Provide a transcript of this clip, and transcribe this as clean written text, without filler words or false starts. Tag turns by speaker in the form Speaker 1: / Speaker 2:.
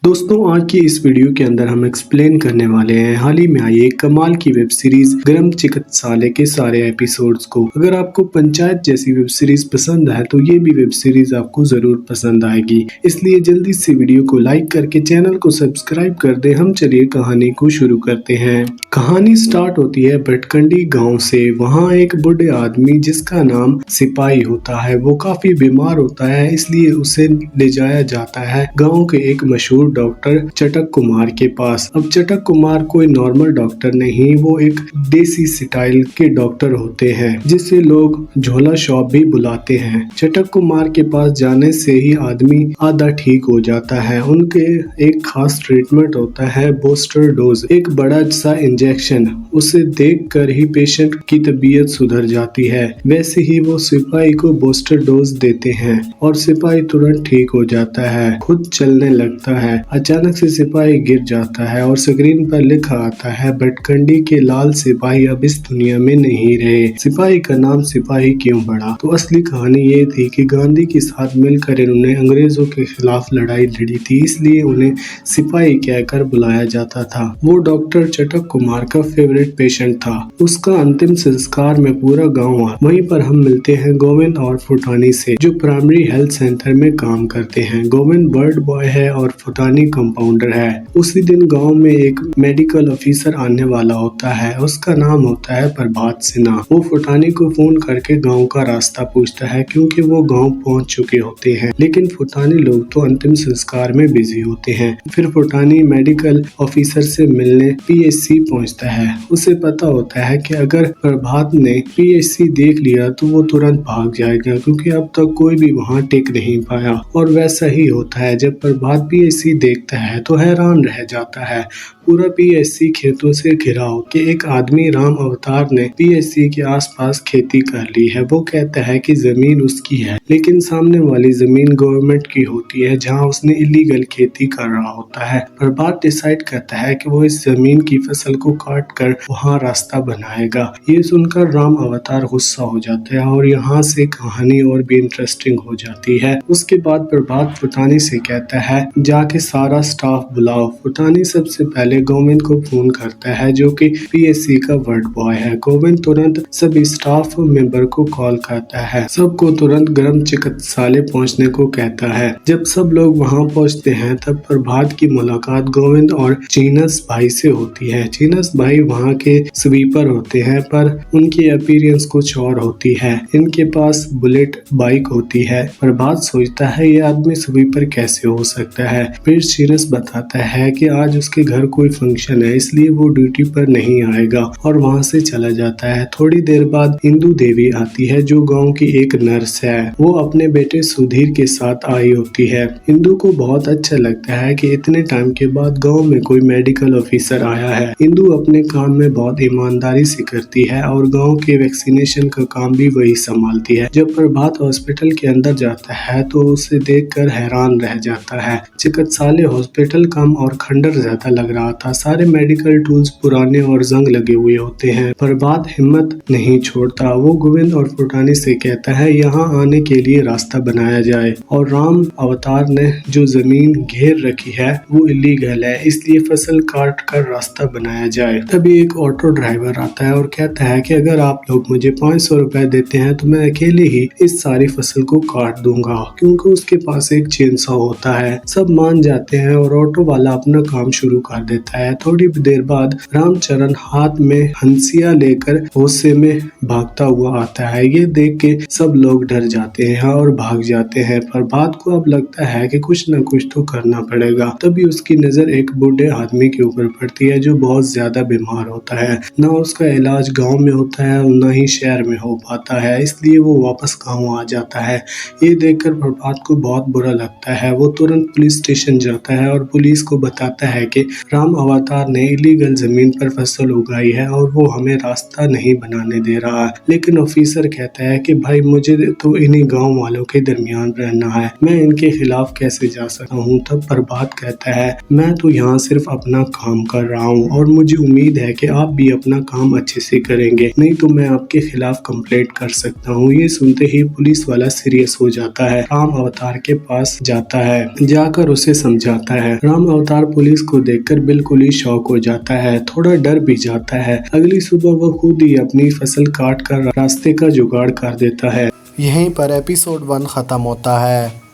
Speaker 1: दोस्तों आज की इस वीडियो के अंदर हम एक्सप्लेन करने वाले हैं हाल ही में आई एक कमाल की वेब सीरीज गरम चिकित्सालय के सारे एपिसोड्स को। अगर आपको पंचायत जैसी वेब सीरीज पसंद है तो ये भी वेब सीरीज आपको जरूर पसंद आएगी, इसलिए जल्दी से वीडियो को लाइक करके चैनल को सब्सक्राइब कर दे। हम चलिए कहानी को शुरू करते हैं। कहानी स्टार्ट होती है भटकंडी गाँव से। वहाँ एक बूढ़े आदमी जिसका नाम सिपाही होता है, वो काफी बीमार होता है, इसलिए उसे ले जाया जाता है गाँव के एक मशहूर डॉक्टर चटक कुमार के पास। अब चटक कुमार कोई नॉर्मल डॉक्टर नहीं, वो एक देसी स्टाइल के डॉक्टर होते हैं जिसे लोग झोला शॉप भी बुलाते हैं। चटक कुमार के पास जाने से ही आदमी आधा ठीक हो जाता है। उनके एक खास ट्रीटमेंट होता है बूस्टर डोज, एक बड़ा सा इंजेक्शन। उसे देखकर ही पेशेंट की तबीयत सुधर जाती है। वैसे ही वो सिपाही को बूस्टर डोज देते हैं और सिपाही तुरंत ठीक हो जाता है, खुद चलने लगता है। अचानक से सिपाही गिर जाता है और स्क्रीन पर लिखा आता है भटकंडी के लाल सिपाही अब इस दुनिया में नहीं रहे। सिपाही का नाम सिपाही क्यों पड़ा? तो असली कहानी ये थी कि गांधी के साथ मिलकर इन्होंने अंग्रेजों के खिलाफ लड़ाई लड़ी थी, इसलिए उन्हें सिपाही कहकर बुलाया जाता था। वो डॉक्टर चटक कुमार का फेवरेट पेशेंट था। उसका अंतिम संस्कार में पूरा गाँव आया। वहीं पर हम मिलते हैं गोविंद और फुटानी से, जो प्राइमरी हेल्थ सेंटर में काम करते हैं। गोविंद बर्ड बॉय है और फुटानी कंपाउंडर है। उसी दिन गांव में एक मेडिकल ऑफिसर आने वाला होता है, उसका नाम होता है प्रभात सिन्हा। वो फुटानी को फोन करके गांव का रास्ता पूछता है क्योंकि वो गांव पहुंच चुके होते हैं, लेकिन फुटानी लोग तो अंतिम संस्कार में बिजी होते हैं। फिर फुटानी मेडिकल ऑफिसर से मिलने पीएचसी पहुंचता है। उसे पता होता है कि अगर प्रभात ने पीएचसी देख लिया तो वो तुरंत भाग जाएगा, क्योंकि अब तक कोई भी वहाँ टिक नहीं पाया। और वैसा ही होता है, जब प्रभात पीएचसी देखता है तो हैरान रह जाता है। पूरा पीएचसी खेतों से घिरा हो कि एक आदमी राम अवतार ने पीएचसी के आसपास खेती कर ली है। वो कहता है कि जमीन उसकी है, लेकिन सामने वाली जमीन गवर्नमेंट की होती है जहां उसने इलीगल खेती कर रहा होता है। प्रभात डिसाइड करता है कि वो इस जमीन की फसल को काट कर वहाँ रास्ता बनाएगा। ये सुनकर राम अवतार गुस्सा हो जाता है और यहाँ से कहानी और भी इंटरेस्टिंग हो जाती है। उसके बाद प्रभात फुटानी से कहता है जाके सारा स्टाफ बुलाओ। फुटानी सबसे पहले गोविंद को फोन करता है, जो कि पीएचसी का वार्ड बॉय है। गोविंद तुरंत सभी स्टाफ मेंबर को कॉल करता है, सबको तुरंत गरम चिकित्सालय पहुंचने को कहता है। जब सब लोग वहां पहुंचते हैं तब प्रभात की मुलाकात गोविंद और चीनस भाई से होती है। चीनस भाई वहां के स्वीपर होते हैं, पर उनकी अपीयरेंस कुछ और होती है। इनके पास बुलेट बाइक होती है। प्रभात सोचता है ये आदमी स्वीपर कैसे हो सकता है। फिर चीनस बताता है कि आज उसके घर कोई फंक्शन है, इसलिए वो ड्यूटी पर नहीं आएगा और वहां से चला जाता है। थोड़ी देर बाद इंदू देवी आती है, जो गांव की एक नर्स है। वो अपने बेटे सुधीर के साथ आई होती है। इंदू को बहुत अच्छा लगता है कि इतने टाइम के बाद गांव में कोई मेडिकल ऑफिसर आया है। इंदू अपने काम में बहुत ईमानदारी से करती है और गाँव के वैक्सीनेशन का काम भी वही संभालती है। जब प्रभात हॉस्पिटल के अंदर जाता है तो उसे देखकर हैरान रह जाता है। चिकित्सालय हॉस्पिटल कम और खंडर ज्यादा लग रहा था। सारे मेडिकल टूल्स पुराने और जंग लगे हुए होते हैं। प्रभात हिम्मत नहीं छोड़ता। वो गोविंद और फुटानी से कहता है यहाँ आने के लिए रास्ता बनाया जाए और राम अवतार ने जो जमीन घेर रखी है वो इलीगल है, इसलिए फसल काट कर रास्ता बनाया जाए। तभी एक ऑटो ड्राइवर आता है और कहता है कि अगर आप लोग मुझे 500 रुपए देते हैं तो मैं अकेले ही इस सारी फसल को काट दूंगा, क्योंकि उसके पास एक चेनसॉ होता है। सब मान जाते हैं और ऑटो वाला अपना काम शुरू कर देता है। थोड़ी देर बाद रामचरण हाथ में हंसिया लेकर गुस्से में भागता हुआ आता है। ये देख के सब लोग डर जाते हैं और भाग जाते हैं। प्रभात को अब लगता है कि कुछ न कुछ तो करना पड़ेगा। तभी उसकी नजर एक बूढ़े आदमी के ऊपर पड़ती है, जो बहुत ज्यादा बीमार होता है। ना उसका इलाज गाँव में होता है और न ही शहर में हो पाता है, इसलिए वो वापस गाँव आ जाता है। ये देखकर प्रभात को बहुत बुरा लगता है। वो तुरंत पुलिस स्टेशन जाता है और पुलिस को बताता है कि राम अवतार ने इलीगल जमीन पर फसल उगाई है और वो हमें रास्ता नहीं बनाने दे रहा है। लेकिन ऑफिसर कहता है कि भाई मुझे तो इन्हीं गांव वालों के दरमियान रहना है, मैं इनके खिलाफ कैसे जा सकता हूँ। तब प्रभात कहता है मैं तो यहाँ सिर्फ अपना काम कर रहा हूँ और मुझे उम्मीद है कि आप भी अपना काम अच्छे से करेंगे, नहीं तो मैं आपके खिलाफ कंप्लेंट कर सकता हूँ। ये सुनते ही पुलिस वाला सीरियस हो जाता है। राम अवतार के पास जाता है, जाकर उसे समझाता है। राम अवतार पुलिस को देखकर बिल्कुल ही शॉक हो जाता है, थोड़ा डर भी जाता है। अगली सुबह वह खुद ही अपनी फसल काट कर रास्ते का जुगाड़ कर देता है। यहीं पर एपिसोड 1 खत्म होता है।